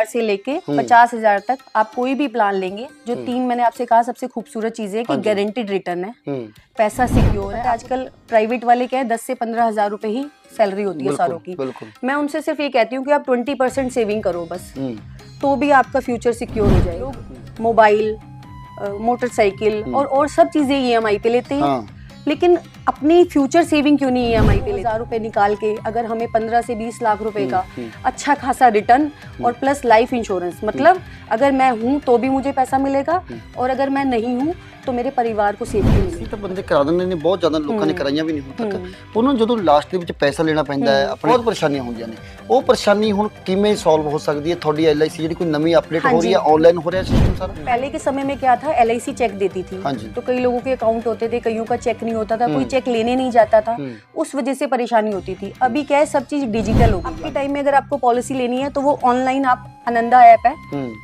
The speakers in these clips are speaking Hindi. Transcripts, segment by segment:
से लेके 50,000 तक आप कोई भी प्लान लेंगे, जो 3 मैंने आपसे कहा सबसे खूबसूरत चीज है कि गारंटीड रिटर्न है, पैसा सिक्योर है। आजकल प्राइवेट वाले क्या है 10 से 15,000 रुपए ही सैलरी होती है सारों की। मैं उनसे सिर्फ ये कहती हूँ कि आप 20% सेविंग करो बस, तो भी आपका फ्यूचर सिक्योर हो जाएगा। मोबाइल, मोटरसाइकिल और सब चीजें EMI पे लेते हैं, लेकिन अपनी फ्यूचर सेविंग क्यों नहीं EMI पे? 1,000 रुपए निकाल के अगर हमें 15 से 20 लाख रुपए का अच्छा खासा रिटर्न और प्लस लाइफ इंश्योरेंस, मतलब अगर मैं हूँ तो भी मुझे पैसा मिलेगा और अगर मैं नहीं हूँ तो मेरे परिवार को सेफ्टी मिलेगी। तो बंदे करा ਦਿੰਦੇ ਨੇ, ਬਹੁਤ ਜ਼ਿਆਦਾ ਲੋਕਾਂ ਨੇ ਕਰਾਈਆਂ ਵੀ ਨਹੀਂ ਹੁਣ ਤੱਕ। ਉਹਨਾਂ ਨੂੰ ਜਦੋਂ ਲਾਸਟ ਦੇ ਵਿੱਚ ਪੈਸਾ ਲੈਣਾ ਪੈਂਦਾ ਹੈ, ਆਪਣੇ ਬਹੁਤ ਪਰੇਸ਼ਾਨੀਆਂ ਹੁੰਦੀਆਂ ਨੇ। ਉਹ ਪਰੇਸ਼ਾਨੀ ਹੁਣ ਕਿਵੇਂ ਸੋਲਵ ਹੋ ਸਕਦੀ ਹੈ? ਤੁਹਾਡੀ LIC ਜਿਹੜੀ ਕੋਈ ਨਵੀਂ अपडेट हो रही है, ऑनलाइन हो रहा है सिस्टम सारा? पहले के समय में क्या था, LIC चेक देती थी, तो कई लोगों के अकाउंट होते थे, कईयों का चेक नहीं होता था, कोई चेक लेने नहीं जाता था, उस वजह से परेशानी होती थी। अभी क्या है, सब चीज डिजिटल हो गई है। टाइम में अगर आपको पॉलिसी लेनी है तो वो ऑनलाइन, आप आनंदा ऐप है,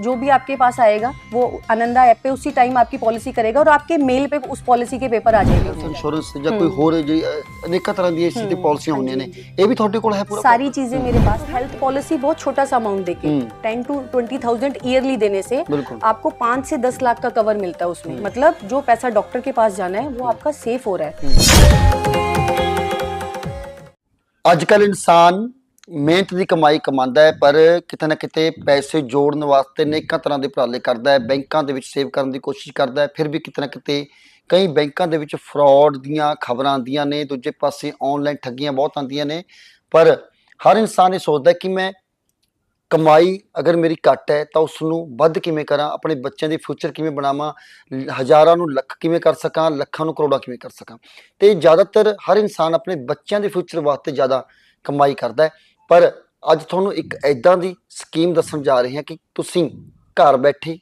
जो भी आपके पास आएगा वो आनंदा ऐप पे उसी टाइम आपकी पॉलिसी करेगा और आपके मेल पे उस पॉलिसी के पेपर आ जाएंगे। इंश्योरेंस ਜਾਂ ਕੋਈ ਹੋਰ अनेक तरह दी ऐसी पॉलिसियां होंदियां ने, ये भी ਤੁਹਾਡੇ ਕੋਲ है पूरा? सारी चीजें मेरे पास। हेल्थ पॉलिसी बहुत छोटा सा अमाउंट देके 10 to 20,000 ईयरली देने से आपको 5 से 10 लाख का कवर मिलता है उसमें। मतलब जो पैसा डॉक्टर के पास जाना है वो आपका सेफ हो रहा है। आजकल इंसान ਮਿਹਨਤ ਦੀ ਕਮਾਈ ਕਮਾਉਂਦਾ ਹੈ, ਪਰ ਕਿਤੇ ਨਾ ਕਿਤੇ ਪੈਸੇ ਜੋੜਨ ਵਾਸਤੇ ਅਨੇਕਾਂ ਤਰ੍ਹਾਂ ਦੇ ਉਪਰਾਲੇ ਕਰਦਾ ਹੈ, ਬੈਂਕਾਂ ਦੇ ਵਿੱਚ ਸੇਵ ਕਰਨ ਦੀ ਕੋਸ਼ਿਸ਼ ਕਰਦਾ ਹੈ, ਫਿਰ ਵੀ ਕਿਤੇ ਨਾ ਕਿਤੇ ਕਈ ਬੈਂਕਾਂ ਦੇ ਵਿੱਚ ਫਰਾਡ ਦੀਆਂ ਖਬਰਾਂ ਆਉਂਦੀਆਂ ਨੇ, ਦੂਜੇ ਪਾਸੇ ਆਨਲਾਈਨ ਠੱਗੀਆਂ ਬਹੁਤ ਆਉਂਦੀਆਂ ਨੇ। ਪਰ ਹਰ ਇਨਸਾਨ ਇਹ ਸੋਚਦਾ ਕਿ ਮੈਂ ਕਮਾਈ ਅਗਰ ਮੇਰੀ ਘੱਟ ਹੈ ਤਾਂ ਉਸ ਨੂੰ ਵੱਧ ਕਿਵੇਂ ਕਰਾਂ, ਆਪਣੇ ਬੱਚਿਆਂ ਦੇ ਫਿਊਚਰ ਕਿਵੇਂ ਬਣਾਵਾਂ, ਹਜ਼ਾਰਾਂ ਨੂੰ ਲੱਖ ਕਿਵੇਂ ਕਰ ਸਕਾਂ, ਲੱਖਾਂ ਨੂੰ ਕਰੋੜਾਂ ਕਿਵੇਂ ਕਰ ਸਕਾਂ। ਤੇ ਜ਼ਿਆਦਾਤਰ ਹਰ ਇਨਸਾਨ ਆਪਣੇ ਬੱਚਿਆਂ ਦੇ ਫਿਊਚਰ ਵਾਸਤੇ ਜ਼ਿਆਦਾ ਕਮਾਈ ਕਰਦਾ ਹੈ। पर अज तुहानूं एक ऐदां दी स्कीम दस्सण जा रहे हैं कि तुसीं घर बैठे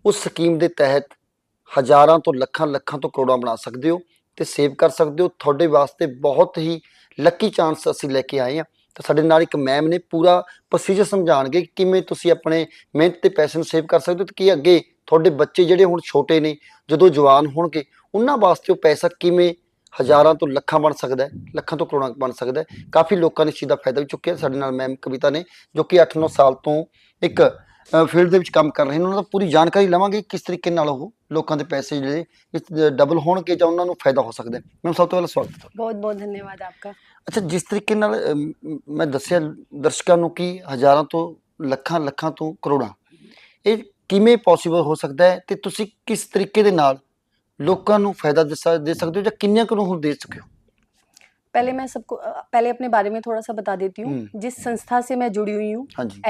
उस स्कीम के तहत हज़ारां तो लखां तो करोड़ां बना सकते हो तो सेव कर सकते हो। तुहाडे वास्ते बहुत ही लकी चांस असीं लैके आए हैं। तो साडे नाल एक मैम ने पूरा प्रोसीजर समझाणगे कि किवें तुसीं अपने मेहनत के पैसे नूं सेव कर सकते हो, तो कि अगे तुहाडे बच्चे जिहड़े हुण छोटे ने जदों जवान होणगे उन्हां वास्ते वो पैसा किवें हज़ारां तो लखां बन सकता है, लखां तो करोड़ां बन सकता है। काफ़ी लोगों ने इस चीज़ का फायदा भी चुक्या। साडे नाल मैम कविता ने जो कि 8-9 साल तो एक फील्ड दे विच काम कर रहे हैं, उन्होंने पूरी जानकारी लवांगे किस तरीके नाल वो लोगों के पैसे जिहड़े डबल होणगे जां उन्हां नूं फायदा हो सकता है। मैम सब तो पहले स्वागत है। बहुत बहुत धन्यवाद आपका। अच्छा, जिस तरीके नाल मैं दस्सिया दर्शकों नूं कि हज़ारां तो लखां तो करोड़ां ये किवें पॉसीबल हो सकता है, ते तुसीं किस तरीके दे नाल लोगों को फायदा दे सकते हो या किन्ने को हुण दे चुके हो? पहले मैं सबको पहले अपने बारे में थोड़ा सा बता देती हूँ। जिस संस्था से मैं जुड़ी हुई हूँ,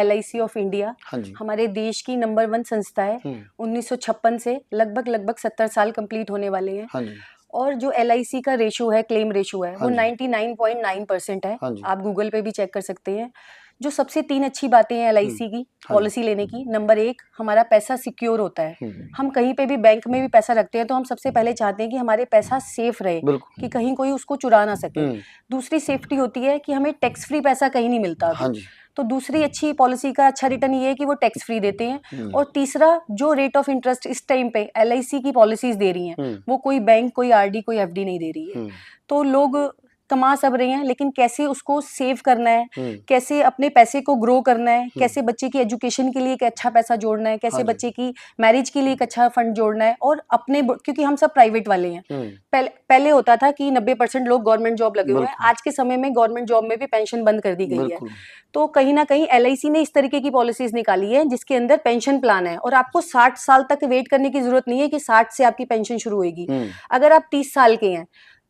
LIC ऑफ इंडिया, हमारे देश की नंबर 1 संस्था है। 1956 से लगभग 70 साल कंप्लीट होने वाले हैं। और जो LIC का रेशो है, क्लेम रेशो है, वो 99.9% है। आप गूगल पे भी चेक कर सकते हैं। जो सबसे 3 अच्छी बातें हैं LIC की पॉलिसी लेने की, नंबर 1, हमारा पैसा सिक्योर होता है। हम कहीं पे भी बैंक में भी पैसा रखते हैं तो हम सबसे पहले चाहते हैं कि हमारे पैसा सेफ रहे, कि कहीं कोई उसको चुरा ना सके। दूसरी सेफ्टी होती है कि हमें टैक्स फ्री पैसा कहीं नहीं मिलता। तो दूसरी अच्छी पॉलिसी का अच्छा रिटर्न ये है कि वो टैक्स फ्री देते हैं। और तीसरा, जो रेट ऑफ इंटरेस्ट इस टाइम पे LIC की पॉलिसीज दे रही हैं, वो कोई बैंक, कोई RD, कोई FD नहीं दे रही है। तो लोग कमा सब रहे हैं, लेकिन कैसे उसको सेव करना है, कैसे अपने पैसे को ग्रो करना है, कैसे बच्चे की एजुकेशन के लिए एक अच्छा पैसा जोड़ना है, कैसे बच्चे की मैरिज के लिए एक अच्छा फंड जोड़ना है, और अपने, क्योंकि हम सब प्राइवेट वाले हैं। पहले होता था कि 90% लोग गवर्नमेंट जॉब लगे हुए हैं। आज के समय में गवर्नमेंट जॉब में भी पेंशन बंद कर दी गई है। तो कहीं ना कहीं LIC ने इस तरीके की पॉलिसीज निकाली है जिसके अंदर पेंशन प्लान है, और आपको 60 साल तक वेट करने की जरूरत नहीं है कि 60 से आपकी पेंशन शुरू होगी। अगर आप 30 साल के हैं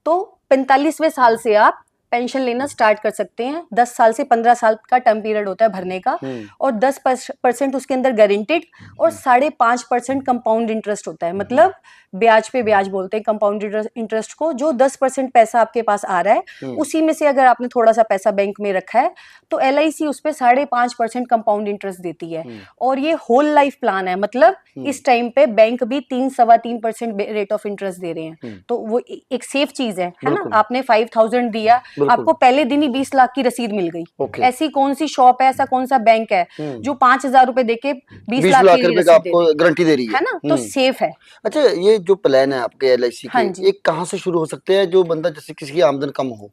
तो 45वें साल से आप पेंशन लेना स्टार्ट कर सकते हैं। 10 साल से 15 साल का टर्म पीरियड होता है भरने का, और 10% उसके अंदर गारंटेड और 5.5% कंपाउंड इंटरेस्ट होता है। मतलब ब्याज पे ब्याज बोलते हैं कंपाउंड इंटरेस्ट को। जो 10% पैसा आपके पास आ रहा है उसी में से अगर आपने थोड़ा सा पैसा बैंक में रखा है तो LIC उस पर 5.5% कंपाउंड इंटरेस्ट देती है। और ये होल लाइफ प्लान है, मतलब इस टाइम पे बैंक भी 3-3.25% रेट ऑफ इंटरेस्ट दे रहे हैं। तो वो एक सेफ चीज है ना। आपने 5,000 दिया, आपको पहले दिन ही 20 लाख की रसीद मिल गई। ऐसी कौन सी शॉप है, ऐसा कौन सा बैंक है जो 5,000 रुपए देके 20 लाख रुपए का आपको गारंटी दे रही है ना। तो सेफ है। अच्छा, ये जो प्लान है आपके LIC के, ये कहाँ से शुरू हो सकते हैं? जो बंदा जैसे किसी की आमदन कम हो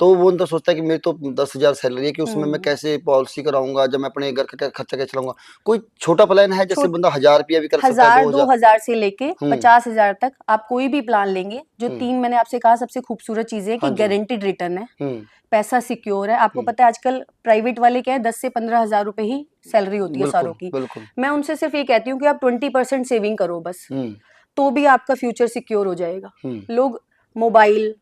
तो वो बंदा सोचता है कि मेरी तो 10,000 सैलरी है कि उसमें मैं कैसे पॉलिसी कराऊंगा, जब मैं अपने घर का खर्चा कैसे चलाऊंगा। कोई छोटा प्लान है जैसे बंदा 1,000 रुपया भी कर सकता है, 2,000 से लेके 50,000 तक आप कोई भी प्लान लेंगे। जो 3 मैंने आपसे कहा सबसे खूबसूरत चीज है कि गारंटीड रिटर्न है, पैसा सिक्योर है। आपको पता है आजकल प्राइवेट वाले क्या है, 10 से 15,000 रुपए ही सैलरी होती है सारों की। मैं उनसे सिर्फ ये कहती हूँ कि आप 20% सेविंग करो बस, तो भी आपका फ्यूचर सिक्योर हो जाएगा। लोग मोबाइल,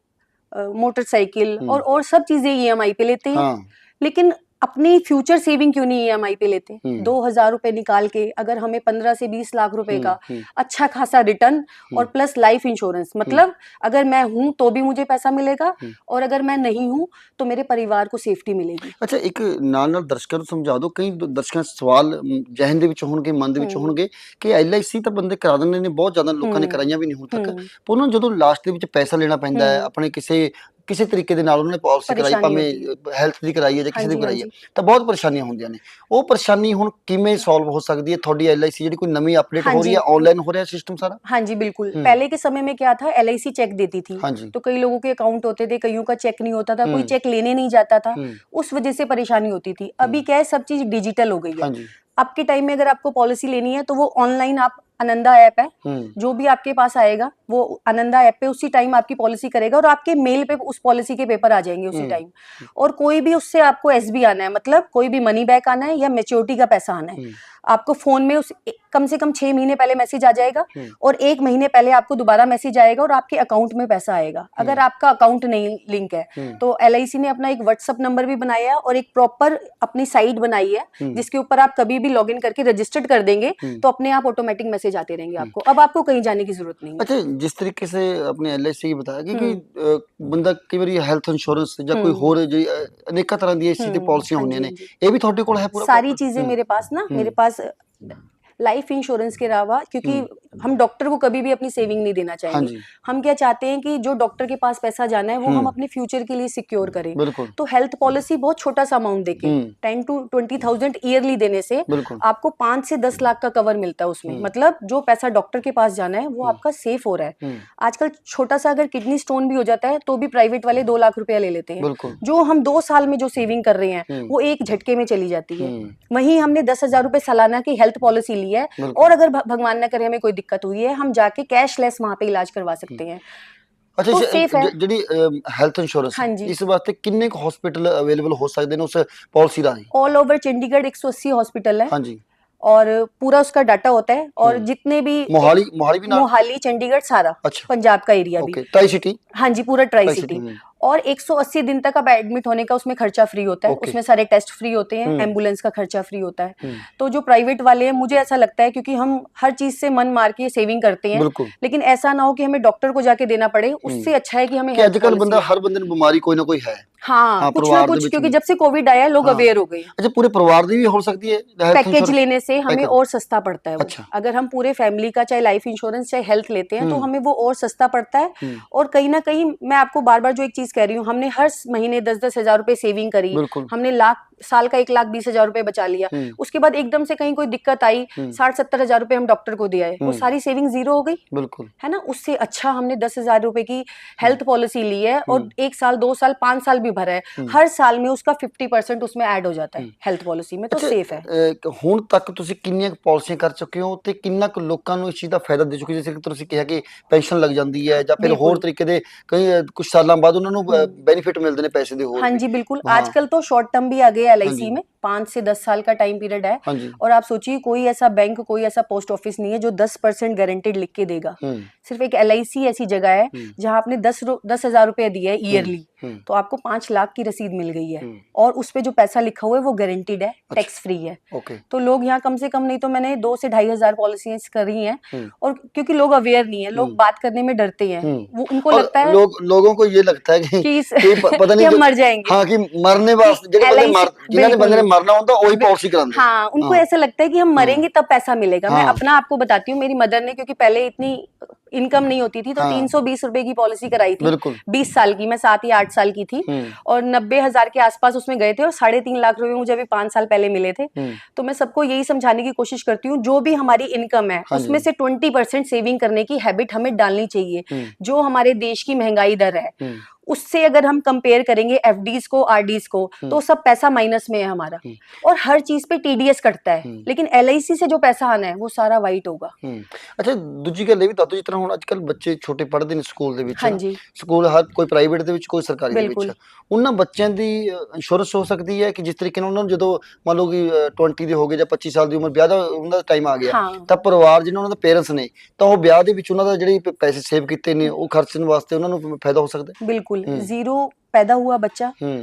मोटरसाइकिल और सब चीजें EMI पे लेते हैं, लेकिन अपनी फ्यूचर सेविंग क्यों नहीं EMI पे लेते? 2,000 रुपए निकाल के अगर हमें 15 से 20 लाख रुपए का अच्छा खासा रिटर्न और प्लस लाइफ इंश्योरेंस, मतलब अगर मैं हूं तो भी मुझे पैसा मिलेगा और अगर मैं नहीं हूं तो मेरे परिवार को सेफ्टी मिलेगी। अच्छा, एक नाल दर्शकों ਨੂੰ ਸਮਝਾ ਦਿਓ, ਕਈ ਦਰਸ਼ਕਾਂ ਸਵਾਲ ਜਹਨ ਦੇ ਵਿੱਚ ਹੋਣਗੇ, ਮਨ ਦੇ ਵਿੱਚ ਹੋਣਗੇ ਕਿ LIC ਤਾਂ ਬੰਦੇ ਕਰਾ ਦਿੰਦੇ ਨੇ, ਬਹੁਤ ਜ਼ਿਆਦਾ ਲੋਕਾਂ ਨੇ ਕਰਾਈਆਂ ਵੀ ਨਹੀਂ ਹੁਣ ਤੱਕ, ਪਰ ਉਹਨਾਂ ਜਦੋਂ ਲਾਸਟ ਦੇ ਵਿੱਚ ਪੈਸਾ ਲੈਣਾ ਪੈਂਦਾ ਹੈ ਆਪਣੇ ਕਿਸੇ ਤਰੀਕੇ ਦੇ ਨਾਲ ਉਹਨਾਂ ਨੇ ਪਾਲਿਸੀ ਕਰਾਈ, ਭਾਵੇਂ ਹੈਲਥ ਦੀ ਕਰਾਈ ਹੈ ਜਾਂ ਕਿਸੇ ਦੀ ਕਰਾਈ ਹੈ, ਤਾਂ ਬਹੁਤ ਪਰੇਸ਼ਾਨੀਆਂ ਹੁੰਦੀਆਂ ਨੇ। ਉਹ ਪਰੇਸ਼ਾਨੀ ਹੁਣ ਕਿਵੇਂ ਸੋਲਵ ਹੋ ਸਕਦੀ ਹੈ? ਤੁਹਾਡੀ LIC ਜਿਹੜੀ ਕੋਈ ਨਵੀਂ अपडेट हो रही है, ऑनलाइन हो रहा है सिस्टम सारा? हाँ जी बिल्कुल। पहले के समय में क्या था, LIC चेक देती थी, तो कई लोगों के अकाउंट होते थे, कईयों का चेक नहीं होता था, कोई चेक लेने नहीं जाता था, उस वजह से परेशानी होती थी। अभी क्या है, सब चीज डिजिटल हो गई है। आपके टाइम में अगर आपको पॉलिसी लेनी है तो वो ऑनलाइन आप आनंदा ऐप है, जो भी आपके पास आएगा वो आनंदा ऐप पे उसी टाइम आपकी पॉलिसी करेगा और आपके मेल पे उस पॉलिसी के पेपर आ जाएंगे उसी टाइम। और कोई भी उससे आपको SB आना है, मतलब कोई भी मनी बैक आना है या मैच्योरिटी का पैसा आना है, आपको फोन में उस कम से कम 6 महीने पहले मैसेज आ जाएगा और 1 महीने पहले आपको दोबारा मैसेज आएगा और आपके अकाउंट में पैसा आएगा। अगर आपका अकाउंट नहीं लिंक है तो LIC ने अपना एक व्हाट्सएप नंबर भी बनाया है और एक प्रॉपर अपनी साइट बनाई है जिसके ऊपर आप कभी भी लॉगिन करके रजिस्टर्ड कर देंगे तो अपने आप ऑटोमेटिक मैसेज आते रहेंगे आपको। अब आपको कहीं जाने की जरूरत नहीं है। अच्छा, जिस तरीके से अपने LIC की बताया कि ਬੰਦਾ ਕਈ ਵਾਰੀ ਹੈਲਥ ਇੰਸ਼ੋਰੈਂਸ ਜਾਂ ਕੋਈ ਹੋਰ ਅਨੇਕਾਂ ਤਰ੍ਹਾਂ ਦੀਆਂ ਇਸ ਚੀਜ਼ ਦੀ ਪਾਲਿਸੀਆਂ ਹੁੰਦੀਆਂ ਨੇ, ਇਹ ਵੀ ਤੁਹਾਡੇ ਕੋਲ ਹੈ ਪੂਰਾ? सारी चीजें मेरे पास ना, मेरे पास लाइफ इंश्योरेंस के अलावा, क्योंकि हम डॉक्टर को कभी भी अपनी सेविंग नहीं देना चाहेंगे। हम क्या चाहते हैं कि जो डॉक्टर के पास पैसा जाना है वो हम अपने फ्यूचर के लिए सिक्योर करें। तो हेल्थ पॉलिसी बहुत छोटा सा अमाउंट देके 10 to 20,000 ईयरली देने से आपको 5 से 10 लाख का कवर मिलता है उसमें। मतलब जो पैसा डॉक्टर के पास जाना है वो आपका सेफ हो रहा है। आजकल छोटा सा अगर किडनी स्टोन भी हो जाता है तो भी प्राइवेट वाले 2 लाख रुपया ले लेते हैं। जो हम 2 साल में जो सेविंग कर रहे हैं वो एक झटके में चली जाती है। वहीं हमने 10,000 रुपए सालाना की हेल्थ पॉलिसी ली है और अगर भगवान न करे हमें कोई दिक्कत हुई है, हम जाके कैशलेस वहां पे इलाज करवा सकते हैं। अच्छा, तो सेफ है। ਜਿਹੜੀ ਹੈਲਥ ਇੰਸ਼ੋਰੈਂਸ ਇਸ ਵਾਸਤੇ ਕਿੰਨੇ ਕੁ ਹਸਪੀਟਲ ਅਵੇਲੇਬਲ ਹੋ ਸਕਦੇ ਨੇ ਉਸ ਪਾਲਿਸੀ ਰਾਹੀਂ? ऑल ओवर चंडीगढ़ 180 हॉस्पिटल है। हाँ जी। और पूरा उसका डाटा होता है और जितने भी मोहाली भी ना? मोहाली, चंडीगढ़ सारा। अच्छा। पंजाब का एरिया भी। Tri city? हाँ जी, पूरा ट्राई सिटी। और 180 दिन तक आप एडमिट होने का उसमें खर्चा फ्री होता है। उसमें सारे टेस्ट फ्री होते हैं, एम्बुलेंस का खर्चा फ्री होता है। तो जो प्राइवेट वाले हैं, मुझे ऐसा लगता है क्योंकि हम हर चीज से मन मार के सेविंग करते हैं, लेकिन ऐसा ना हो कि हमें डॉक्टर को जाके देना पड़े। उससे अच्छा है कि हमें आजकल बंदा हर बंदे ने बीमारी कोई ना कोई है। हाँ, कुछ ना कुछ, क्योंकि जब से कोविड आया लोग अवेयर हो गए। अच्छा, पूरे परिवार दी भी हो सकती है पैकेज लेने से हमें और सस्ता पड़ता है। अच्छा। अगर हम पूरे फैमिली का चाहे लाइफ इंश्योरेंस चाहे हेल्थ लेते हैं तो हमें वो और सस्ता पड़ता है। और कहीं ना कहीं मैं आपको बार बार जो एक चीज कह रही हूँ, हमने हर महीने 10-10 हजार रुपए सेविंग करी, हमने साल का 1,20,000 रुपए बचा लिया। उसके बाद एकदम से कहीं कोई दिक्कत आई, 60-70 हजार रुपए हम डॉक्टर को दिया है, वो सारी सेविंग जीरो हो गई। बिल्कुल, है ना। उससे अच्छा हमने 10,000 रुपए की हेल्थ पॉलिसी ली है और 1 साल 2 साल 5 साल भी भरा है, हर साल में उसका 50% उसमें ऐड हो जाता है हेल्थ पॉलिसी में। तो सेफ है। ਹੁਣ ਤੱਕ ਤੁਸੀਂ ਕਿੰਨੀਆਂ ਪਾਲਿਸੀਆਂ ਕਰ ਚੁੱਕੇ ਹੋ ਤੇ ਕਿੰਨਾ ਕੁ ਲੋਕਾਂ ਨੂੰ ਇਸ ਚੀਜ਼ ਦਾ ਫਾਇਦਾ ਦੇ ਚੁੱਕੇ? ਜਿਵੇਂ ਕਿ ਤੁਸੀਂ ਕਿਹਾ ਕਿ ਪੈਨਸ਼ਨ ਲੱਗ ਜਾਂਦੀ ਹੈ ਜਾਂ ਫਿਰ ਹੋਰ ਤਰੀਕੇ ਦੇ ਕਈ ਕੁਝ ਸਾਲਾਂ ਬਾਅਦ ਉਹਨਾਂ ਨੂੰ बेनिफिट मिलते हैं पैसे दे। हाँ जी बिल्कुल। आजकल तो शॉर्ट टर्म भी आ गए LIC में, 5 से 10 साल का टाइम पीरियड है। और आप सोचिए कोई ऐसा बैंक, कोई ऐसा पोस्ट ऑफिस नहीं है जो 10% गारंटेड लिख के देगा। सिर्फ एक LIC ऐसी जगह है जहां आपने 10,000 रुपए दिए है ईयरली तो आपको 5 लाख की रसीद मिल गई है और उसपे जो पैसा लिखा हुआ है वो गारंटीड है, टैक्स फ्री है। तो लोग यहाँ कम से कम नहीं तो मैंने 2 से 2,500 पॉलिसियां करी हैं। और क्योंकि लोग अवेयर नहीं है, लोग बात करने में डरते हैं, वो उनको लगता है लोगों को ये लगता है कि पता नहीं हम मर जाएंगे। हाँ, कि मरने वास्ते जिन्होंने बंदे ने मरना होता है वही पॉलिसी कराते हैं। हाँ, उनको ऐसा लगता है कि हम मरेंगे तब पैसा मिलेगा। मैं अपना आपको बताती हूँ, मेरी मदर ने, क्योंकि पहले इतनी इनकम नहीं होती थी तो 320 रुपए की पॉलिसी कराई थी 20 साल की। मैं 7 या 8 साल की थी और 90,000 के आसपास उसमें गए थे और 3.5 लाख रुपए मुझे अभी 5 साल पहले मिले थे। तो मैं सबको यही समझाने की कोशिश करती हूँ, जो भी हमारी इनकम है उसमें से 20% सेविंग करने की हैबिट हमें डालनी चाहिए। जो हमारे देश की महंगाई दर है उससे अगर हम कंपेयर करेंगे एफडीज को, आरडीज को, तो सब पैसा माइनस में है हमारा, और हर चीज पे टीडीएस कटता है, लेकिन एलआईसी से जो पैसा आना है वो सारा वाइट होगा। ਅੱਛਾ, ਦੂਜੀ ਗੱਲ ਇਹ ਵੀ ਦੱਸੋ, ਜਿਸ ਤਰ੍ਹਾਂ ਹੁਣ ਅੱਜ ਕੱਲ ਬੱਚੇ ਛੋਟੇ ਪੜ੍ਹਦੇ ਨੇ ਸਕੂਲ ਦੇ ਵਿੱਚ, ਹਾਂਜੀ, ਸਕੂਲ ਹਰ ਕੋਈ ਪ੍ਰਾਈਵੇਟ ਦੇ ਵਿੱਚ, ਕੋਈ ਸਰਕਾਰੀ ਦੇ ਵਿੱਚ, ਬਿਲਕੁਲ। ਉਹਨਾਂ ਬੱਚਿਆਂ ਦੀ ਇੰਸ਼ੋਰੈਂਸ ਹੋ ਸਕਦੀ ਹੈ ਕਿ ਜਿਸ ਤਰੀਕੇ ਨਾਲ ਉਹਨਾਂ ਨੂੰ ਜਦੋਂ ਮੰਨ ਲਓ ਕਿ 20 ਦੇ ਹੋ ਗਏ ਜਾਂ 25 ਸਾਲ ਦੀ ਉਮਰ, ਵਿਆਹ ਦਾ ਉਹਨਾਂ ਦਾ ਟਾਈਮ ਆ ਗਿਆ, ਹਾਂ, ਤਾਂ ਪਰਿਵਾਰ ਜਿਹਨਾਂ ਉਹਨਾਂ ਦੇ ਪੇਰੈਂਟਸ ਨੇ, ਤਾਂ ਉਹ ਵਿਆਹ ਦੇ ਵਿੱਚ ਉਹਨਾਂ ਦਾ ਜਿਹੜੇ ਪੈਸੇ ਸੇਵ ਕੀਤੇ ਨੇ ਉਹ ਖਰਚਣ ਵਾਸਤੇ ਉਹਨਾਂ ਨੂੰ ਫਾਇਦਾ ਹੋ ਸਕਦਾ ਹੈ? बिल्कुल। जीरो पैदा हुआ बच्चा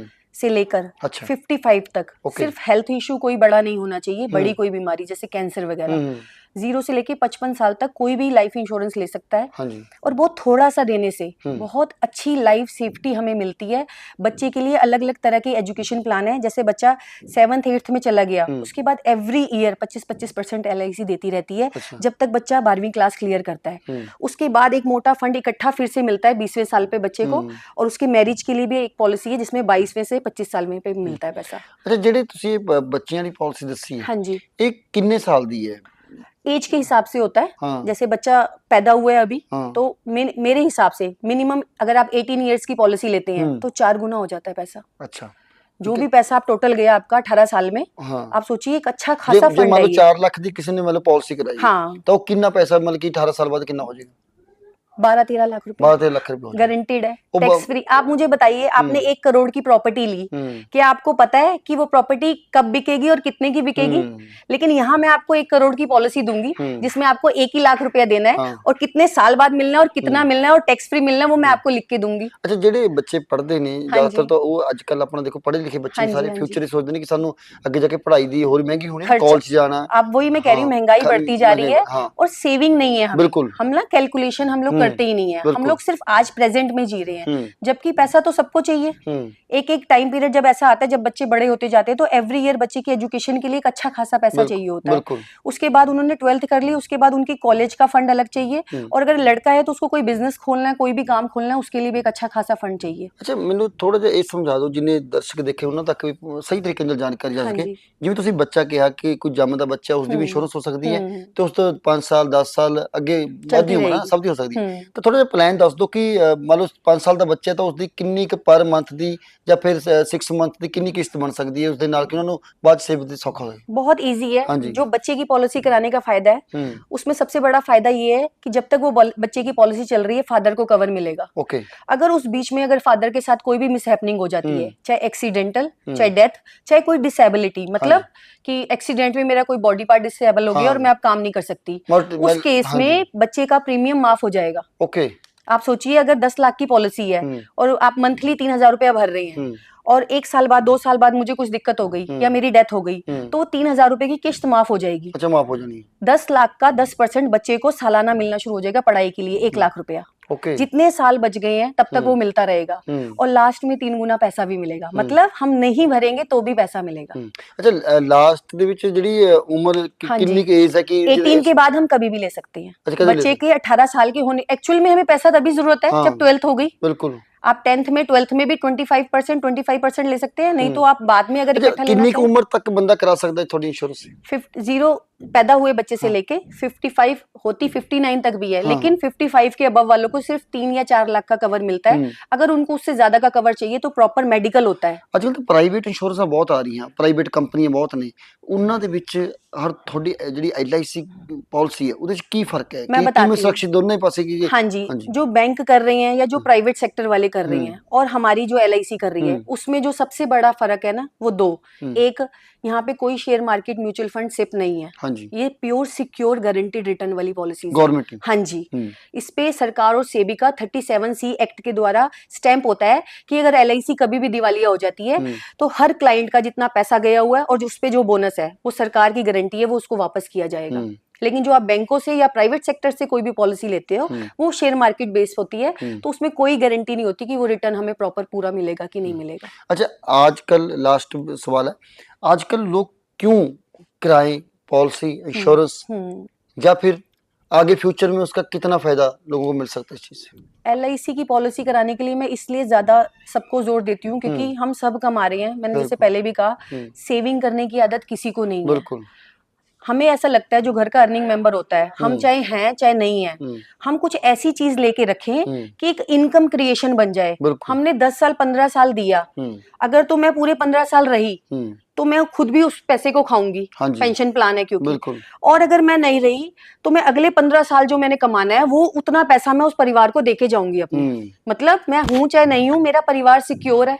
से लेकर अच्छा 55 तक सिर्फ हेल्थ इशू कोई बड़ा नहीं होना चाहिए, बड़ी कोई बीमारी जैसे कैंसर वगैरह, 0 से लेके 55 साल तक कोई भी लाइफ इंश्योरेंस ले सकता है। हाँ जी। और बहुत थोड़ा सा देने से बहुत अच्छी लाइफ सेफ्टी हमें मिलती है। बच्चे के लिए अलग अलग तरह के एजुकेशन प्लान है, जैसे बच्चा 7th 8th में चला गया, उसके बाद एवरी ईयर 25% LIC देती रहती है, अच्छा। जब तक बच्चा 12वीं क्लास क्लियर करता है। उसके बाद एक मोटा फंड इकट्ठा फिर से मिलता है 20वें साल पे बच्चे को, और उसके मैरिज के लिए भी एक पॉलिसी है जिसमें 22वें से 25 साल में पे मिलता है पैसा। अच्छा, ਜਿਹੜੇ ਤੁਸੀਂ ਬੱਚਿਆਂ ਦੀ ਪਾਲਿਸੀ ਦੱਸੀ ਹੈ, हाँ जी, ਇਹ ਕਿੰਨੇ ਸਾਲ ਦੀ ਹੈ? एज के हिसाब से होता है। हाँ। जैसे बच्चा पैदा हुआ है अभी, हाँ। तो मेरे हिसाब से मिनिमम अगर आप 18 इयर्स की पॉलिसी लेते हैं तो 4 गुना हो जाता है पैसा। अच्छा, जो भी पैसा आप टोटल गया आपका 18 साल में, हाँ। आप सोचिए एक अच्छा खासा ਜੇ फंड ਮੰਨ है ਲਓ ये। 4 ਲੱਖ ਦੀ ਕਿਸੇ ਨੇ ਮਤਲਬ ਪਾਲਿਸੀ ਕਰਾਈ, हाँ, ਤਾਂ ਉਹ ਕਿੰਨਾ ਪੈਸਾ ਮਤਲਬ ਕਿ 18 ਸਾਲ ਬਾਅਦ ਕਿੰਨਾ ਹੋ ਜਾਏਗਾ? 12-13 लाख रुपए 12 ਲੱਖ रुपए हो जाएगा। गारंटेड है, टैक्स फ्री। आप मुझे बताइए, आपने 1 करोड़ की प्रॉपर्टी ली, क्या आपको पता है कि वो प्रॉपर्टी कब बिकेगी और कितने की बिकेगी? लेकिन यहाँ मैं आपको 1 करोड़ की पॉलिसी दूंगी जिसमें आपको 1 ही लाख रुपया देना है, हाँ। और कितने साल बाद मिलना है और कितना मिलना है और टैक्स फ्री मिलना है वो मैं आपको लिख के दूंगी। ਅੱਛਾ, ਜਿਹੜੇ ਬੱਚੇ ਪੜ੍ਹਦੇ ਨੇ ਜ਼ਿਆਦਾਤਰ ਤਾਂ ਉਹ ਅੱਜ ਕੱਲ ਆਪਣਾ ਦੇਖੋ ਪੜ੍ਹੇ ਲਿਖੇ ਬੱਚੇ ਸਾਰੇ हाँ जी। ਫਿਊਚਰ ਹੀ ਸੋਚਦੇ ਨੇ ਕਿ ਸਾਨੂੰ ਅੱਗੇ ਜਾ ਕੇ ਪੜ੍ਹਾਈ ਦੀ ਹੋਰ ਮਹਿੰਗੀ ਹੋਣੀ ਹੈ, खर्च। ਕਾਲਜ जाना। अब वही मैं कह रही हूँ, हाँ, महंगाई बढ़ती जा रही है, हाँ। और सेविंग नहीं है हमें। बिल्कुल। हम ना कैलकुलेशन हम लोग करते ही नहीं है, हम लोग सिर्फ आज प्रेजेंट में जी रहे हैं, जबकि पैसा तो सबको चाहिए। एक एक टाइम पीरियड जब ऐसा आता है, जब बच्चे बड़े होते जाते हैं, तो एवरी ईयर बच्चे की एजुकेशन के लिए एक अच्छा खासा पैसा चाहिए होता है। उसके बाद उन्होंने 12th कर ली, उसके बाद उनकी कॉलेज का फंड अलग चाहिए, और अगर लड़का है तो उसको कोई बिजनेस खोलना है, कोई भी काम खोलना है, उसके लिए भी एक अच्छा खासा फंड चाहिए। ਅੱਛਾ, ਮੈਨੂੰ ਥੋੜਾ ਜਿਹਾ ਇਹ ਸਮਝਾ ਦਿਓ, ਜਿੰਨੇ ਦਰਸ਼ਕ ਦੇਖੇ ਉਹਨਾਂ ਤੱਕ ਵੀ ਸਹੀ ਤਰੀਕੇ ਨਾਲ ਜਾਣਕਾਰੀ ਜਾ ਸਕੇ। ਜਿਵੇਂ ਤੁਸੀਂ ਬੱਚਾ ਕਿਹਾ ਕਿ ਕੋਈ ਜੰਮਦਾ ਬੱਚਾ, ਉਸ ਦੀ ਵੀ ਇੰਸ਼ੋਰੈਂਸ ਹੋ ਸਕਦੀ ਹੈ, ਤੇ ਉਸ ਤੋਂ 5 ਸਾਲ 10 ਸਾਲ ਅੱਗੇ ਵੱਧਦੀ ਉਮਰ ਸਭ ਦੀ ਹੋ ਸਕਦੀ ਹੈ, ਤਾਂ ਥੋੜਾ ਜਿਹਾ ਪਲਾਨ ਦੱਸ ਦਿਓ ਕਿ ਮੰਨ ਲਓ 5 ਸਾਲ ਦਾ ਬੱਚਾ ਤਾਂ ਉਸਦੀ ਕਿੰਨੀ ਕੁ ਪਰ ਮੰਥ ਦੀ ਜਾਂ ਫਿਰ 6 ਮੰਥ ਦੀ ਕਿੰਨੀ ਕਿਸ਼ਤ ਬਣ ਸਕਦੀ ਹੈ, ਉਸਦੇ ਨਾਲ ਕਿ ਉਹਨਾਂ ਨੂੰ ਬਾਅਦ ਸੇਵ ਦੀ ਸੌਖਾ ਹੋਵੇ? बहुत इजी है। जो बच्चे की पॉलिसी कराने का फायदा है, उसमें सबसे बड़ा फायदा ये है कि जब तक वो बच्चे की पॉलिसी चल रही है, फादर को कवर मिलेगा। ओके। अगर उस बीच में अगर फादर के साथ कोई भी मिसहैपनिंग हो जाती है, चाहे एक्सीडेंटल, चाहे डेथ, चाहे कोई डिसेबिलिटी, मतलब कि एक्सीडेंट में मेरा कोई बॉडी पार्ट डिसेबल हो गया और मैं अब काम नहीं कर सकती, उस केस में बच्चे का प्रीमियम माफ हो जाएगा। ओके। आप सोचिए, अगर 10 लाख की पॉलिसी है और आप मंथली 3,000 रुपया भर रहे हैं, और 1 साल बाद 2 साल बाद मुझे कुछ दिक्कत हो गई या मेरी डेथ हो गई, तो वो 3,000 रुपए की किश्त माफ हो जाएगी। अच्छा, माफ हो जानी है। 10 लाख का 10% बच्चे को सालाना मिलना शुरू हो जाएगा पढ़ाई के लिए, 1 लाख रुपया। ओके। जितने साल बच गए हैं तब तक वो मिलता रहेगा, और लास्ट में 3 गुना पैसा भी मिलेगा। मतलब हम नहीं भरेंगे तो भी पैसा मिलेगा। अच्छा, लास्ट ਦੇ ਵਿੱਚ ਜਿਹੜੀ ਉਮਰ ਕਿੰਨੀ ਕੀ एज है कि 18 के बाद हम कभी भी ले सकते हैं। अच्छा, बच्चे के 18 साल के होने, एक्चुअल में हमें पैसा तभी जरूरत है जब 12th हो गई। बिल्कुल। आप 10th में 12th में भी 25% ले सकते हैं, नहीं तो आप बाद में अगर इकट्ठा लेना कितनी उम्र तक बंदा करा सकता है थोड़ी इंश्योरेंस? 0 पैदा हुए बच्चे से लेके 55 होती 59 तक भी है, लेकिन 55 के अबव वालों को सिर्फ 3 या 4 लाख का कवर मिलता है। अगर उनको उससे ज्यादा का कवर चाहिए तो प्रॉपर मेडिकल होता है। आजकल तो प्राइवेट इंश्योरेंस बहुत आ रही हैं, प्राइवेट कंपनियां बहुत ने, ਉਹਨਾਂ ਦੇ ਵਿੱਚ ਹਰ ਤੁਹਾਡੀ ਜਿਹੜੀ LIC ਪਾਲਿਸੀ ਹੈ ਉਹਦੇ ਵਿੱਚ ਕੀ ਫਰਕ ਹੈ? ਕਿਵੇਂ ਸੁਰੱਖਿਅਤ ਦੋਨੇ ਪਾਸੇ की? हाँ जी, जो बैंक कर रहे हैं या जो प्राइवेट सेक्टर वाले कर रहे हैं और हमारी जो LIC कर रही है, उसमें जो सबसे बड़ा फर्क है ना, वो 2। एक, यहाँ पे कोई share market mutual fund SIP नहीं है। हाँ जी। ये प्योर सिक्योर गारंटीड रिटर्न वाली पॉलिसी गवर्नमेंट। हाँ जी। इस पे सरकार और सेबी का 37C एक्ट के द्वारा स्टैंप होता है कि अगर LIC कभी भी दिवालिया हो जाती है तो हर क्लाइंट का जितना पैसा गया हुआ है और उस पे जो बोनस है वो सरकार की गारंटी है, वो उसको वापस किया जाएगा। लेकिन जो आप बैंकों से या प्राइवेट सेक्टर से कोई भी पॉलिसी लेते हो, वो शेयर मार्केट बेस्ड होती है, तो उसमें कोई गारंटी नहीं होती कि वो रिटर्न हमें प्रॉपर पूरा मिलेगा कि नहीं मिलेगा। अच्छा, आजकल लास्ट सवाल है, आजकल लोग क्यों कराएं पॉलिसी इंश्योरेंस, या फिर आगे फ्यूचर में उसका कितना फायदा लोगों को मिल सकता है इस चीज से? LIC की पॉलिसी कराने के लिए मैं इसलिए ज्यादा सबको जोर देती हूँ क्योंकि हम सब कमा रहे हैं। मैंने जैसे पहले भी कहा, सेविंग करने की आदत किसी को नहीं है। बिल्कुल। हमें ऐसा लगता है जो घर का अर्निंग मेंबर होता है, हम चाहे हैं चाहे नहीं है, हम कुछ ऐसी चीज लेके रखें कि एक इनकम क्रिएशन बन जाए। हमने 10 साल 15 साल दिया, अगर तो मैं पूरे 15 साल रही तो मैं खुद भी उस पैसे को खाऊंगी। पेंशन प्लान है क्योंकि, और अगर मैं नहीं रही तो मैं अगले 15 साल जो मैंने कमाना है वो उतना पैसा मैं उस परिवार को देके जाऊंगी अपने। मतलब मैं हूं चाहे नहीं हूं, मेरा परिवार सिक्योर है।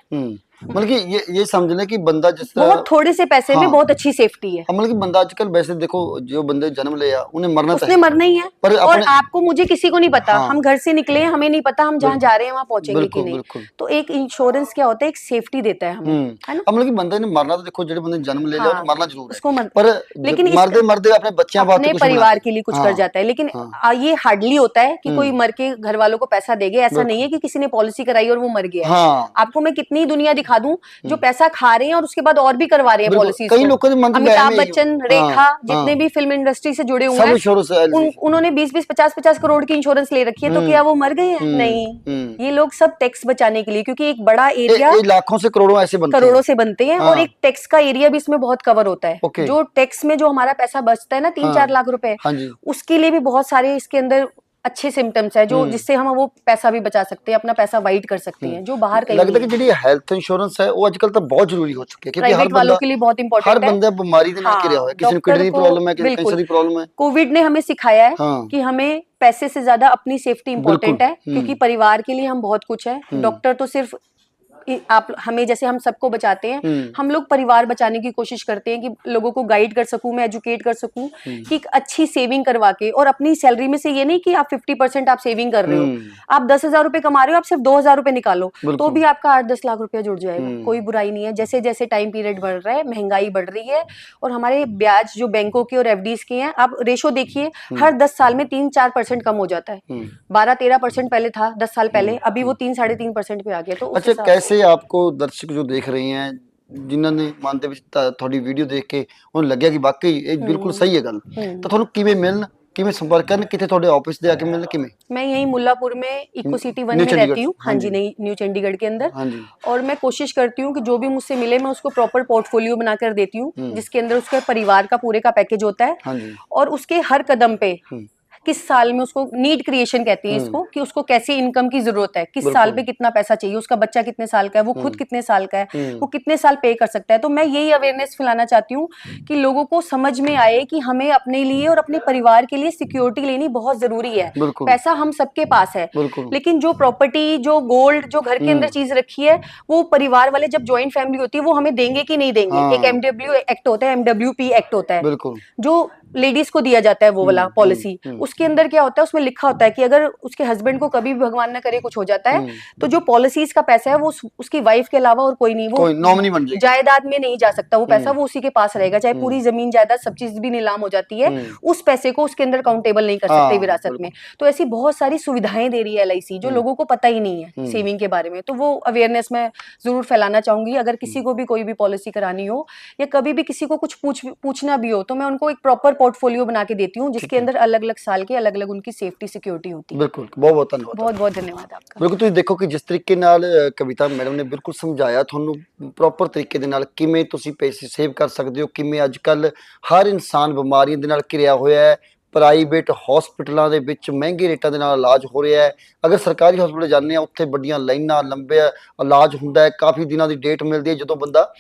मतलब कि ये समझ ले कि बंदा जिस तरह बहुत थोड़े से पैसे में बहुत अच्छी सेफ्टी है। मतलब कि बंदा आजकल वैसे देखो, जो बंदे जन्म लिया उन्हें मरना उसने मरना ही है, पर और आपको मुझे किसी को नहीं पता। हम घर से निकले हैं, हमें नहीं पता हम जहाँ जा रहे हैं वहां पहुंचेंगे कि नहीं। तो एक इंश्योरेंस क्या होता है, एक सेफ्टी देता है हमें, है ना। मतलब कि बंदे ने मरना तो देखो, जो बंदे जन्म ले लिया तो मरना जरूर है, उसको पर लेकिन मरते मरते अपने बच्चों अपने परिवार के लिए कुछ कर जाता है। लेकिन ये हार्डली होता है कि कोई मर के घर वालों को पैसा देगे। ऐसा नहीं है कि किसी ने पॉलिसी कराई और वो मर गया है। आपको मैं कितनी दुनिया दिखा दूं जो पैसा खा रहे हैं और उसके बाद और भी करवा रहे हैं पॉलिसी। अमिताभ बच्चन, रेखा, जितने भी फिल्म इंडस्ट्री से जुड़े हुए हैं, उन्होंने 20-20, 50-50 करोड़ की इंश्योरेंस ले रखी है। तो क्या वो मर गए हैं? नहीं, ये लोग सब टैक्स बचाने के लिए, क्योंकि एक बड़ा एरिया लाखों से करोड़ों ऐसे करोड़ों से बनते हैं, और एक टैक्स का एरिया भी इसमें बहुत कवर होता है। जो टैक्स में जो हमारा पैसा बचता है ना, 3-4 लाख रुपए, उसके लिए भी बहुत सारे इसके अंदर अच्छे सिम्टम्स है, जो जिससे हम वो पैसा भी बचा सकते हैं, अपना पैसा वाइट कर सकते हैं, जो बाहर कहीं लगता है कि जो हेल्थ इंश्योरेंस है वो आजकल तो बहुत जरूरी हो चुकी है, क्योंकि हर वालों के लिए बहुत इंपॉर्टेंट है। हर बंदा बीमारी के नाल घिरा हुआ है, किसी को किडनी प्रॉब्लम है, किसी कैंसर की प्रॉब्लम है। कोविड ने हमें सिखाया है कि हमें पैसे से ज्यादा अपनी सेफ्टी इंपॉर्टेंट है, क्योंकि परिवार के लिए हम बहुत कुछ है। डॉक्टर तो सिर्फ आप हमें, जैसे हम सबको बचाते हैं, हम लोग परिवार बचाने की कोशिश करते हैं कि लोगों को गाइड कर सकूं, मैं एजुकेट कर सकूं कि एक अच्छी सेविंग करवा के, और अपनी सैलरी में से ये नहीं कि आप 50% आप सेविंग कर रहे हो, आप 10,000 रुपए कमा रहे हो, आप सिर्फ 2,000 रुपए निकालो तो भी आपका 8-10 लाख रुपया जुड़ जाएगा। कोई बुराई नहीं है। जैसे जैसे टाइम पीरियड बढ़ रहा है, महंगाई बढ़ रही है, और हमारे ब्याज जो बैंकों के और एफडीज के हैं, आप रेशो देखिए, हर 10 साल में 3-4% कम हो जाता है। 12-13% पहले था 10 साल पहले, अभी वो 3-3.5% पे आ गया। तो अच्छा, कैसे आपको दर्शक जो देख रहे हैं, जिन्होंने मन ਦੇ ਵਿੱਚ ਤੁਹਾਡੀ ਵੀਡੀਓ ਦੇਖ ਕੇ ਉਹਨੂੰ ਲੱਗਿਆ ਕਿ ਵਾਕਈ ਇਹ ਬਿਲਕੁਲ ਸਹੀ ਹੈ ਗੱਲ, ਤਾਂ ਤੁਹਾਨੂੰ ਕਿਵੇਂ ਮਿਲਣ, ਕਿਵੇਂ संपर्क करन, कितने ਤੁਹਾਡੇ ऑफिस ਦੇ आके मिलने, किਵੇਂ? मैं यही मुल्लापुर में इको सिटी 1 में रहती हूँ। हाँ जी, नहीं, न्यू चंडीगढ़ के अंदर। और मैं कोशिश करती हूँ कि जो भी मुझसे मिले मैं उसको प्रॉपर पोर्टफोलियो बनाकर देती हूँ, जिसके अंदर उसके परिवार का पूरे का पैकेज होता है, और उसके हर कदम पे किस साल में उसको नीड क्रिएशन कहती है इसको, कि उसको कैसे इनकम की जरूरत है, किस साल पे कितना पैसा चाहिए, उसका बच्चा कितने साल का है, वो खुद कितने साल का है, वो कितने साल पे कर सकता है। तो मैं यही अवेयरनेस फैलाना चाहती हूँ कि लोगों को समझ में आए कि हमें अपने लिए और अपने परिवार के लिए सिक्योरिटी लेनी बहुत जरूरी है। पैसा हम सबके पास है, लेकिन जो प्रॉपर्टी, जो गोल्ड, जो घर के अंदर चीज रखी है, वो परिवार वाले, जब ज्वाइंट फैमिली होती है, वो हमें देंगे कि नहीं देंगे। एक एमडब्ल्यू एक्ट होता है, MWP एक्ट होता है, जो लेडीज को दिया जाता है, वो वाला पॉलिसी। उसके अंदर क्या होता है, उसमें लिखा होता है कि अगर उसके हस्बैंड को कभी भी भगवान न करे कुछ हो जाता है, तो जो पॉलिसीज का पैसा है वो उसकी वाइफ के अलावा और कोई नहीं, वो नॉमिनी बन जाएगा, जायदाद में नहीं जा सकता वो पैसा, वो उसी के पास रहेगा। चाहे पूरी जमीन जायदाद सब चीज भी नीलाम हो जाती है, उस पैसे को उसके अंदर काउंटेबल नहीं कर सकते विरासत में। तो ऐसी बहुत सारी सुविधाएं दे रही है LIC, जो लोगों को पता ही नहीं है सेविंग के बारे में। तो वो अवेयरनेस मैं जरूर फैलाना चाहूंगी। अगर किसी को भी कोई भी पॉलिसी करानी हो, या कभी भी किसी को कुछ पूछना भी हो, तो मैं उनको एक प्रॉपर पोर्टफोलियो बना के देती हूँ, जिसके अंदर अलग-अलग साल के अलग-अलग उनकी सेफ्टी सिक्योरिटी होती है। बिल्कुल, बहुत-बहुत धन्यवाद। बहुत-बहुत धन्यवाद आपका। बिल्कुल, ਤੁਸੀਂ ਦੇਖੋ ਕਿ ਜਿਸ ਤਰੀਕੇ ਨਾਲ ਕਵਿਤਾ ਮੈਡਮ ਨੇ ਬਿਲਕੁਲ ਸਮਝਾਇਆ ਤੁਹਾਨੂੰ ਪ੍ਰੋਪਰ ਤਰੀਕੇ ਦੇ ਨਾਲ ਕਿਵੇਂ ਤੁਸੀਂ ਪੈਸੇ ਸੇਵ ਕਰ ਸਕਦੇ ਹੋ, ਕਿਵੇਂ ਅੱਜ ਕੱਲ ਹਰ ਇਨਸਾਨ ਬਿਮਾਰੀਆਂ ਦੇ ਨਾਲ ਘਿਰਿਆ ਹੋਇਆ ਹੈ। ਪ੍ਰਾਈਵੇਟ ਹਸਪੀਟਲਾਂ ਦੇ ਵਿੱਚ ਮਹਿੰਗੇ ਰੇਟਾਂ ਦੇ ਨਾਲ ਇਲਾਜ ਹੋ ਰਿਹਾ ਹੈ। ਅਗਰ ਸਰਕਾਰੀ ਹਸਪਤਾਲ ਜਾਂਦੇ ਆ, ਉੱਥੇ ਵੱਡੀਆਂ ਲਾਈਨਾਂ, ਲੰਬੇ ਇਲਾਜ ਹੁੰਦਾ ਹੈ, ਕਾਫੀ ਦਿਨਾਂ ਦੀ ਡੇਟ ਮਿਲਦੀ ਹੈ, ਜਦੋਂ ਬੰਦਾ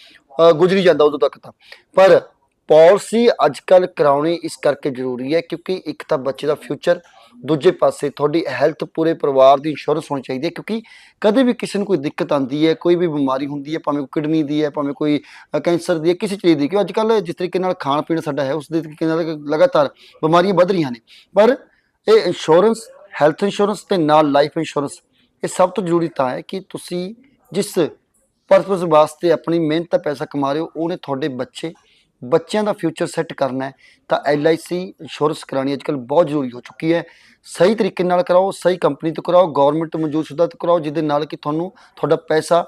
ਗੁਜ਼ਰੀ ਜਾਂਦਾ ਉਦੋਂ ਤੱਕ ਤਾਂ। ਪਰ ਪॉलिसी ਅੱਜ ਕੱਲ੍ਹ ਕਰਾਉਣੀ ਇਸ ਕਰਕੇ ਜ਼ਰੂਰੀ ਹੈ, ਕਿਉਂਕਿ ਇੱਕ ਤਾਂ ਬੱਚੇ ਦਾ ਫਿਊਚਰ, ਦੂਜੇ ਪਾਸੇ ਤੁਹਾਡੀ ਹੈਲਥ, ਪੂਰੇ ਪਰਿਵਾਰ ਦੀ ਇੰਸ਼ੋਰੈਂਸ ਹੋਣੀ ਚਾਹੀਦੀ ਹੈ, ਕਿਉਂਕਿ ਕਦੇ ਵੀ ਕਿਸੇ ਨੂੰ ਕੋਈ ਦਿੱਕਤ ਆਉਂਦੀ ਹੈ, ਕੋਈ ਵੀ ਬਿਮਾਰੀ ਹੁੰਦੀ ਹੈ, ਭਾਵੇਂ ਕੋਈ ਕਿਡਨੀ ਦੀ ਹੈ, ਭਾਵੇਂ ਕੋਈ ਕੈਂਸਰ ਦੀ ਹੈ, ਕਿਸੇ ਚੀਜ਼ ਦੀ, ਕਿਉਂ ਅੱਜ ਕੱਲ੍ਹ ਜਿਸ ਤਰੀਕੇ ਨਾਲ ਖਾਣ ਪੀਣ ਸਾਡਾ ਹੈ, ਉਸ ਦੇ ਤਰੀਕੇ ਨਾਲ ਲਗਾਤਾਰ ਬਿਮਾਰੀਆਂ ਵੱਧ ਰਹੀਆਂ ਨੇ। ਪਰ ਇਹ ਇੰਸ਼ੋਰੈਂਸ, ਹੈਲਥ ਇੰਸ਼ੋਰੈਂਸ ਅਤੇ ਨਾਲ ਲਾਈਫ ਇੰਸ਼ੋਰੈਂਸ, ਇਹ ਸਭ ਤੋਂ ਜ਼ਰੂਰੀ ਤਾਂ ਹੈ ਕਿ ਤੁਸੀਂ ਜਿਸ ਪਰਪਸ ਵਾਸਤੇ ਆਪਣੀ ਮਿਹਨਤ ਦਾ ਪੈਸਾ ਕਮਾ ਰਹੇ ਹੋ, ਉਹਨੇ ਤੁਹਾਡੇ ਬੱਚਿਆਂ ਦਾ ਫਿਊਚਰ ਸੈੱਟ ਕਰਨਾ ਹੈ, ਤਾਂ LIC ਇੰਸ਼ੋਰੈਂਸ ਕਰਾਉਣੀ ਅੱਜ ਕੱਲ੍ਹ ਬਹੁਤ ਜ਼ਰੂਰੀ ਹੋ ਚੁੱਕੀ ਹੈ। ਸਹੀ ਤਰੀਕੇ ਨਾਲ ਕਰਾਓ, ਸਹੀ ਕੰਪਨੀ ਤੋਂ ਕਰਾਓ, ਗੌਰਮੈਂਟ ਮਨਜ਼ੂਰਸ਼ੁਦਾ ਤੋਂ ਕਰਾਓ, ਜਿਹਦੇ ਨਾਲ ਕਿ ਤੁਹਾਡਾ ਪੈਸਾ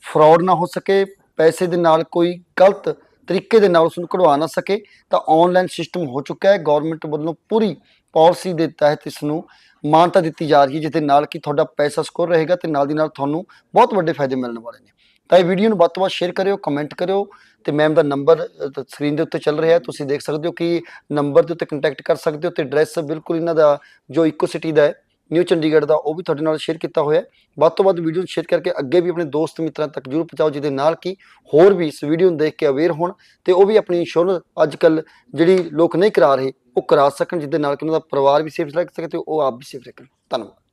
ਫਰੋਡ ਨਾ ਹੋ ਸਕੇ, ਪੈਸੇ ਦੇ ਨਾਲ ਕੋਈ ਗਲਤ ਤਰੀਕੇ ਦੇ ਨਾਲ ਉਸਨੂੰ ਕਢਵਾ ਨਾ ਸਕੇ। ਤਾਂ ਔਨਲਾਈਨ ਸਿਸਟਮ ਹੋ ਚੁੱਕਾ ਹੈ, ਗੌਰਮੈਂਟ ਵੱਲੋਂ ਪੂਰੀ ਪਾਲਿਸੀ ਦੇ ਤਹਿਤ ਇਸ ਨੂੰ ਮਾਨਤਾ ਦਿੱਤੀ ਜਾ ਰਹੀ ਹੈ, ਜਿਹਦੇ ਨਾਲ ਕਿ ਤੁਹਾਡਾ ਪੈਸਾ ਸਿਕਿਉਰ ਰਹੇਗਾ, ਅਤੇ ਨਾਲ ਦੀ ਨਾਲ ਤੁਹਾਨੂੰ ਬਹੁਤ ਵੱਡੇ ਫਾਇਦੇ ਮਿਲਣ ਵਾਲੇ ਨੇ। ਤਾਂ ਇਹ ਵੀਡੀਓ ਨੂੰ ਵੱਧ ਤੋਂ ਵੱਧ ਸ਼ੇਅਰ ਕਰਿਓ, ਕਮੈਂਟ ਕਰਿਓ ਤੇ ਮੈਮ ਦਾ ਨੰਬਰ ਸਕਰੀਨ ਦੇ ਉੱਤੇ ਚੱਲ ਰਿਹਾ, ਤੁਸੀਂ ਦੇਖ ਸਕਦੇ ਹੋ ਕਿ ਨੰਬਰ ਦੇ ਉੱਤੇ ਕੰਟੈਕਟ ਕਰ ਸਕਦੇ ਹੋ ਤੇ ਐਡਰੈਸ ਬਿਲਕੁਲ ਇਹਨਾਂ ਦਾ ਜੋ ਇਕੋ ਸਿਟੀ ਦਾ ਹੈ, ਨਿਊ ਚੰਡੀਗੜ੍ਹ ਦਾ, ਉਹ ਵੀ ਤੁਹਾਡੇ ਨਾਲ ਸ਼ੇਅਰ ਕੀਤਾ ਹੋਇਆ ਹੈ। ਵੱਧ ਤੋਂ ਵੱਧ ਵੀਡੀਓ ਨੂੰ ਸ਼ੇਅਰ ਕਰਕੇ ਅੱਗੇ ਵੀ ਆਪਣੇ ਦੋਸਤ ਮਿੱਤਰਾਂ ਤੱਕ ਜ਼ਰੂਰ ਪਹੁੰਚਾਓ, ਜਿਹਦੇ ਨਾਲ ਕਿ ਹੋਰ ਵੀ ਇਸ ਵੀਡੀਓ ਨੂੰ ਦੇਖ ਕੇ ਅਵੇਅਰ ਹੋਣ ਤੇ ਉਹ ਵੀ ਆਪਣੀ ਇੰਸ਼ੋਰੈਂਸ ਅੱਜ ਕੱਲ੍ਹ ਜਿਹੜੀ ਲੋਕ ਨਹੀਂ ਕਰਾ ਰਹੇ ਉਹ ਕਰਾ ਸਕਣ, ਜਿਹਦੇ ਨਾਲ ਕਿ ਉਹਨਾਂ ਦਾ ਪਰਿਵਾਰ ਵੀ ਸੇਫ ਰਹਿ ਸਕੇ ਤੇ ਉਹ ਆਪ ਵੀ ਸੇਫ ਰਹਿ ਸਕਣ। ਧੰਨਵਾਦ।